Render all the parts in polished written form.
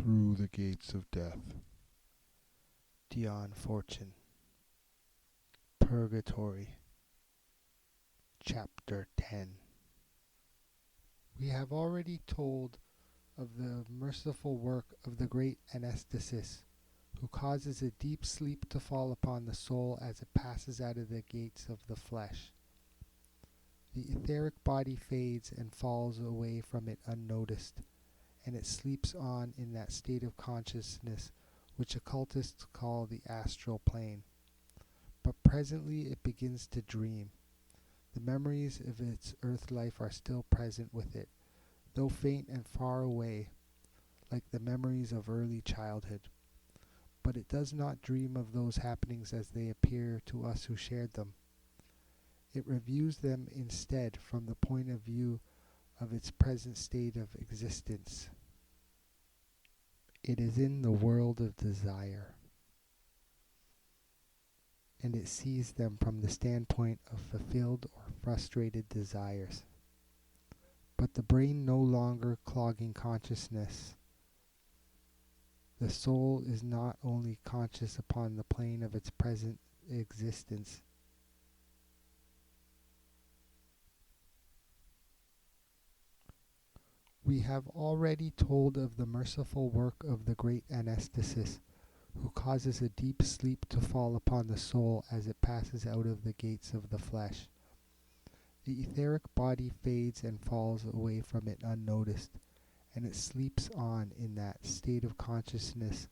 through the gates of death. Dion Fortune. Purgatory. Chapter 10. We have already told of the merciful work of the great anesthetist, who causes a deep sleep to fall upon the soul as it passes out of the gates of the flesh. The etheric body fades and falls away from it unnoticed, and it sleeps on in that state of consciousness which occultists call the astral plane. But presently it begins to dream. The memories of its earth life are still present with it, though faint and far away, like the memories of early childhood. But it does not dream of those happenings as they appear to us who shared them. It reviews them instead from the point of view of its present state of existence. It is in the world of desire, and it sees them from the standpoint of fulfilled or frustrated desires. But the brain no longer clogging consciousness, the soul is not only conscious upon the plane of its present existence. We have already told of the merciful work of the great anesthetist, who causes a deep sleep to fall upon the soul as it passes out of the gates of the flesh. The etheric body fades and falls away from it unnoticed, and it sleeps on in that state of consciousness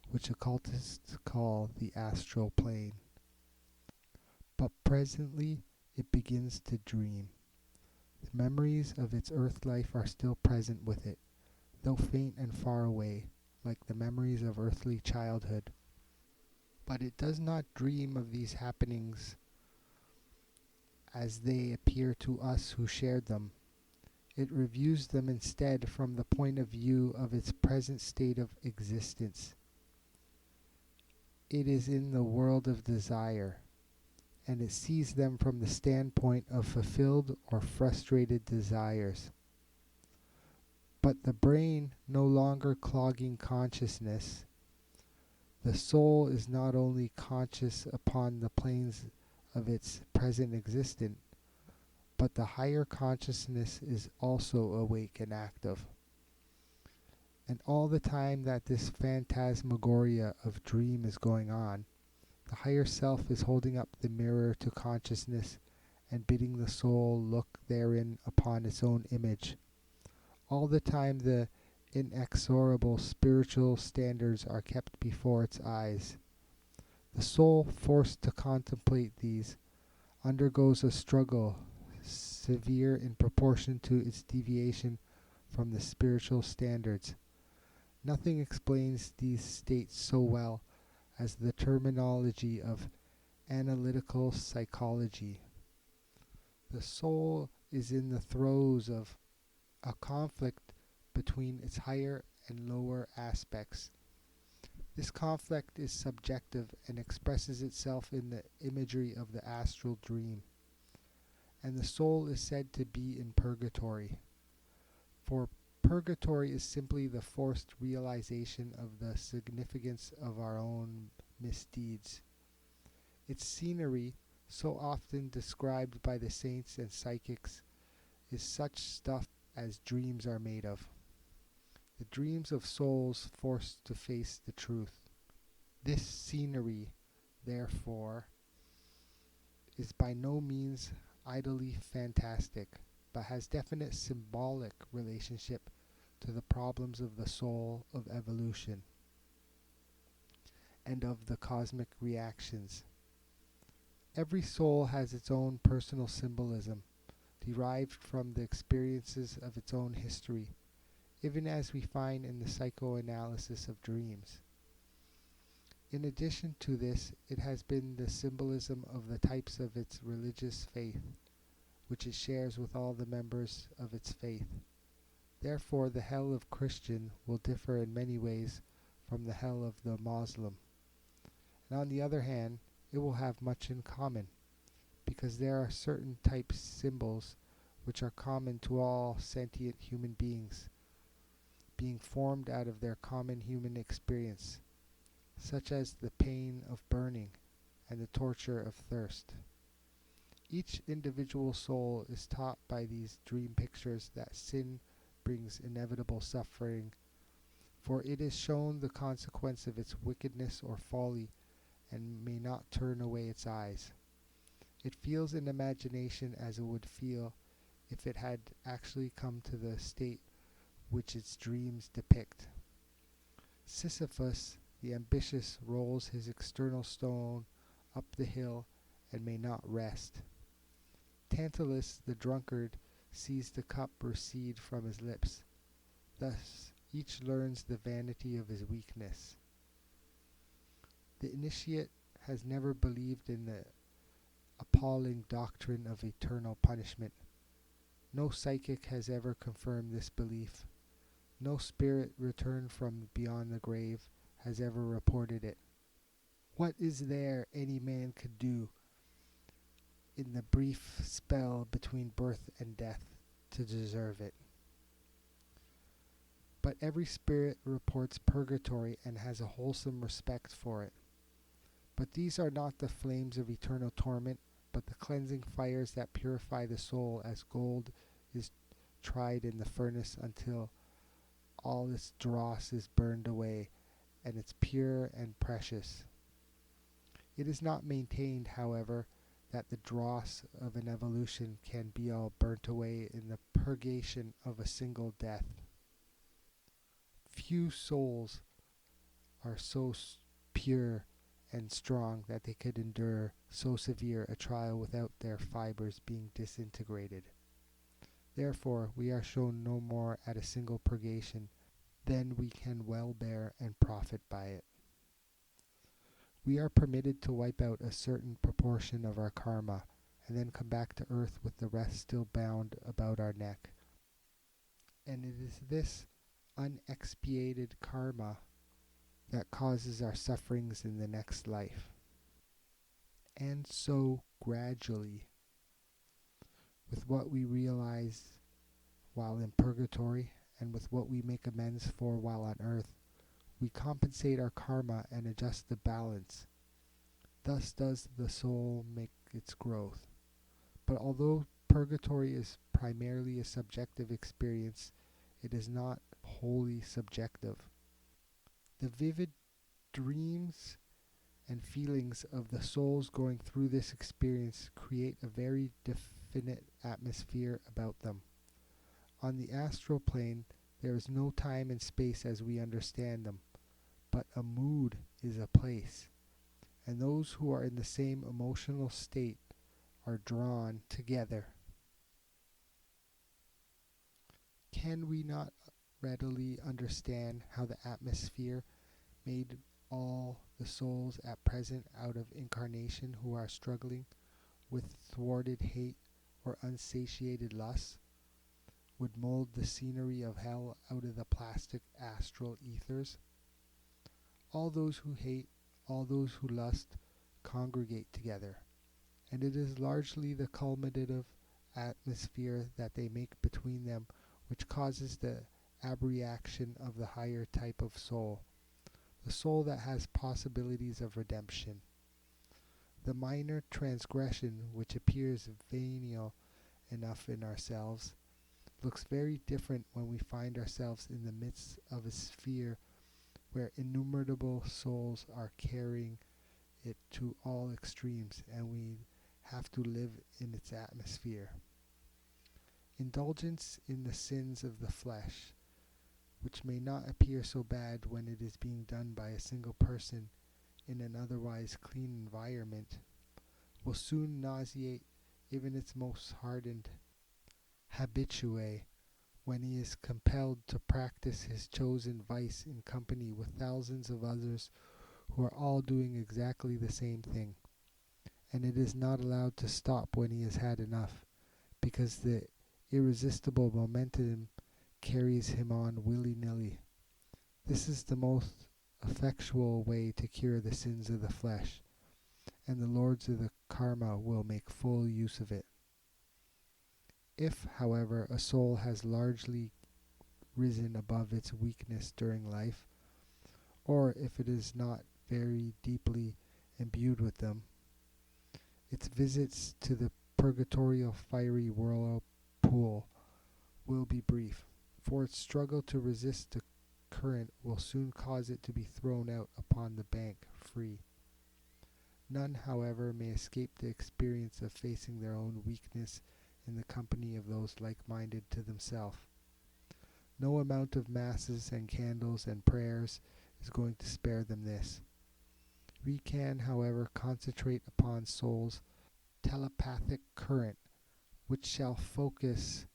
which occultists call the astral plane. But presently it begins to dream. The memories of its earth life are still present with it, though faint and far away, like the memories of earthly childhood. But it does not dream of these happenings as they appear to us who shared them. It reviews them instead from the point of view of its present state of existence. It is in the world of desire, and it sees them from the standpoint of fulfilled or frustrated desires. But the brain no longer clogging consciousness, the soul is not only conscious upon the planes of its present existence, but the higher consciousness is also awake and active. And all the time that this phantasmagoria of dream is going on, the higher self is holding up the mirror to consciousness and bidding the soul look therein upon its own image. All the time the inexorable spiritual standards are kept before its eyes. The soul, forced to contemplate these, undergoes a struggle severe in proportion to its deviation from the spiritual standards. Nothing explains these states so well as the terminology of analytical psychology. The soul is in the throes of a conflict between its higher and lower aspects. This conflict is subjective and expresses itself in the imagery of the astral dream. And the soul is said to be in purgatory. For purgatory is simply the forced realization of the significance of our own misdeeds. Its scenery, so often described by the saints and psychics, is such stuff as dreams are made of. The dreams of souls forced to face the truth. This scenery, therefore, is by no means idly fantastic, but has definite symbolic relationship to the problems of the soul of evolution and of the cosmic reactions. Every soul has its own personal symbolism, derived from the experiences of its own history, even as we find in the psychoanalysis of dreams. In addition to this, it has been the symbolism of the types of its religious faith, which it shares with all the members of its faith. Therefore, the hell of Christian will differ in many ways from the hell of the Moslem. And on the other hand, it will have much in common, because there are certain type symbols which are common to all sentient human beings, being formed out of their common human experience, such as the pain of burning and the torture of thirst. Each individual soul is taught by these dream pictures that sin brings inevitable suffering, for it is shown the consequence of its wickedness or folly and may not turn away its eyes. It feels in imagination as it would feel if it had actually come to the state which its dreams depict. Sisyphus, the ambitious, rolls his external stone up the hill and may not rest. Tantalus, the drunkard, sees the cup recede from his lips. Thus, each learns the vanity of his weakness. The initiate has never believed in the appalling doctrine of eternal punishment. No psychic has ever confirmed this belief. No spirit returned from beyond the grave has ever reported it. What is there any man could do in the brief spell between birth and death to deserve it? But every spirit reports purgatory and has a wholesome respect for it. But these are not the flames of eternal torment, but the cleansing fires that purify the soul as gold is tried in the furnace until all its dross is burned away and it's pure and precious. It is not maintained, however, that the dross of an evolution can be all burnt away in the purgation of a single death. Few souls are so pure and strong that they could endure so severe a trial without their fibers being disintegrated. Therefore, we are shown no more at a single purgation than we can well bear and profit by it. We are permitted to wipe out a certain proportion of our karma and then come back to earth with the rest still bound about our neck. And it is this unexpiated karma that causes our sufferings in the next life. And so gradually, with what we realize while in purgatory and with what we make amends for while on earth, we compensate our karma and adjust the balance. Thus does the soul make its growth. But although purgatory is primarily a subjective experience, it is not wholly subjective. The vivid dreams and feelings of the souls going through this experience create a very definite atmosphere about them. On the astral plane, there is no time and space as we understand them, but a mood is a place, and those who are in the same emotional state are drawn together. Can we not readily understand how the atmosphere made all the souls at present out of incarnation who are struggling with thwarted hate or unsatiated lust would mold the scenery of hell out of the plastic astral ethers? All those who hate, all those who lust, congregate together, and it is largely the culminative atmosphere that they make between them which causes the abreaction of the higher type of soul, the soul that has possibilities of redemption. The minor transgression, which appears venial enough in ourselves, looks very different when we find ourselves in the midst of a sphere where innumerable souls are carrying it to all extremes, and we have to live in its atmosphere. Indulgence in the sins of the flesh, which may not appear so bad when it is being done by a single person in an otherwise clean environment, will soon nauseate even its most hardened habitue when he is compelled to practice his chosen vice in company with thousands of others who are all doing exactly the same thing, and it is not allowed to stop when he has had enough, because the irresistible momentum carries him on willy-nilly. This is the most effectual way to cure the sins of the flesh, and the lords of the karma will make full use of it. If, however, a soul has largely risen above its weakness during life, or if it is not very deeply imbued with them, its visits to the purgatorial fiery whirlpool will be brief, for its struggle to resist the current will soon cause it to be thrown out upon the bank free. None, however, may escape the experience of facing their own weakness in the company of those like-minded to themselves. No amount of masses and candles and prayers is going to spare them this. We can, however, concentrate upon soul's telepathic current, which shall focus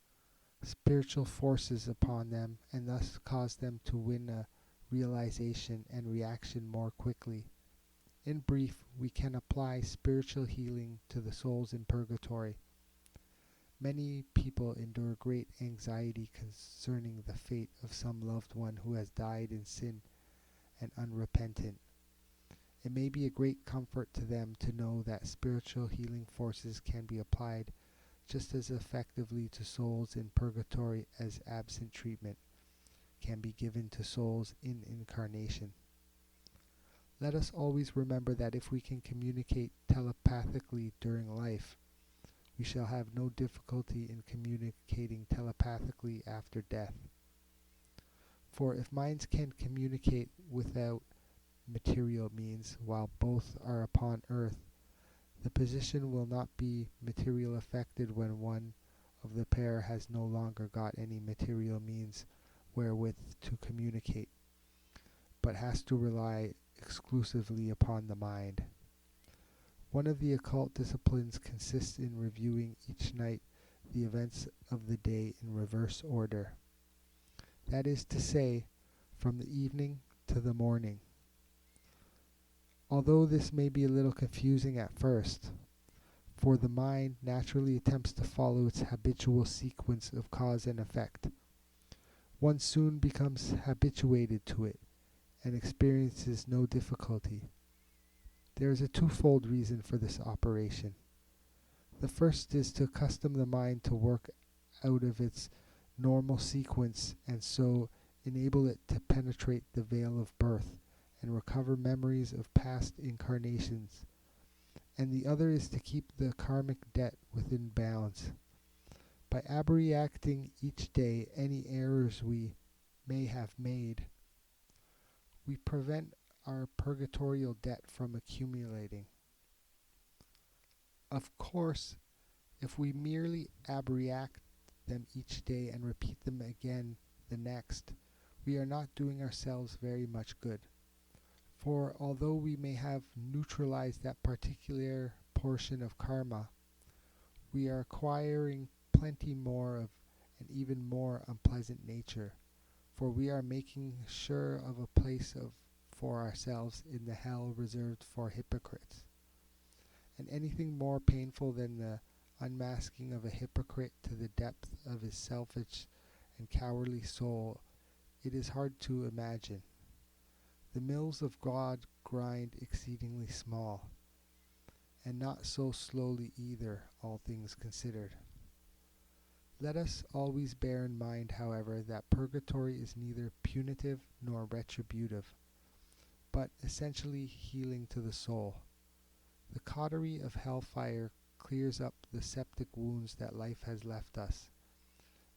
spiritual forces upon them and thus cause them to win a realization and reaction more quickly. In brief, we can apply spiritual healing to the souls in purgatory. Many people endure great anxiety concerning the fate of some loved one who has died in sin and unrepentant. It may be a great comfort to them to know that spiritual healing forces can be applied just as effectively to souls in purgatory as absent treatment can be given to souls in incarnation. Let us always remember that if we can communicate telepathically during life, we shall have no difficulty in communicating telepathically after death. For if minds can communicate without material means while both are upon earth, the position will not be material affected when one of the pair has no longer got any material means wherewith to communicate, but has to rely exclusively upon the mind. One of the occult disciplines consists in reviewing each night the events of the day in reverse order. That is to say, from the evening to the morning. Although this may be a little confusing at first, for the mind naturally attempts to follow its habitual sequence of cause and effect, one soon becomes habituated to it and experiences no difficulty. There is a twofold reason for this operation. The first is to accustom the mind to work out of its normal sequence and so enable it to penetrate the veil of birth and recover memories of past incarnations. And the other is to keep the karmic debt within bounds. By abreacting each day any errors we may have made, we prevent our purgatorial debt from accumulating. Of course, if we merely abreact them each day and repeat them again the next, we are not doing ourselves very much good. For although we may have neutralized that particular portion of karma, we are acquiring plenty more of an even more unpleasant nature, for we are making sure of a place for ourselves in the hell reserved for hypocrites. And anything more painful than the unmasking of a hypocrite to the depth of his selfish and cowardly soul, it is hard to imagine. The mills of God grind exceedingly small, and not so slowly either, all things considered. Let us always bear in mind, however, that purgatory is neither punitive nor retributive, but essentially healing to the soul. The cautery of hellfire clears up the septic wounds that life has left us.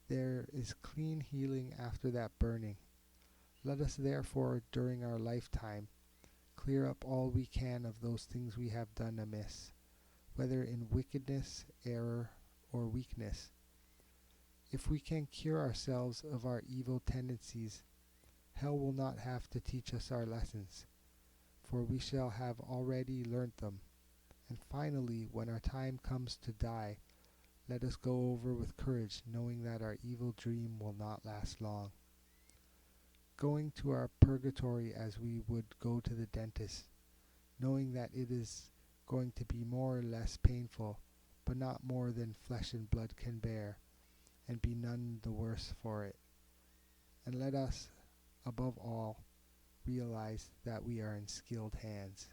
There is clean healing after that burning. Let us therefore, during our lifetime, clear up all we can of those things we have done amiss, whether in wickedness, error, or weakness. If we can cure ourselves of our evil tendencies, hell will not have to teach us our lessons, for we shall have already learnt them. And finally, when our time comes to die, let us go over with courage, knowing that our evil dream will not last long. Going to our purgatory as we would go to the dentist, knowing that it is going to be more or less painful, but not more than flesh and blood can bear, and be none the worse for it. And let us, above all, realize that we are in skilled hands.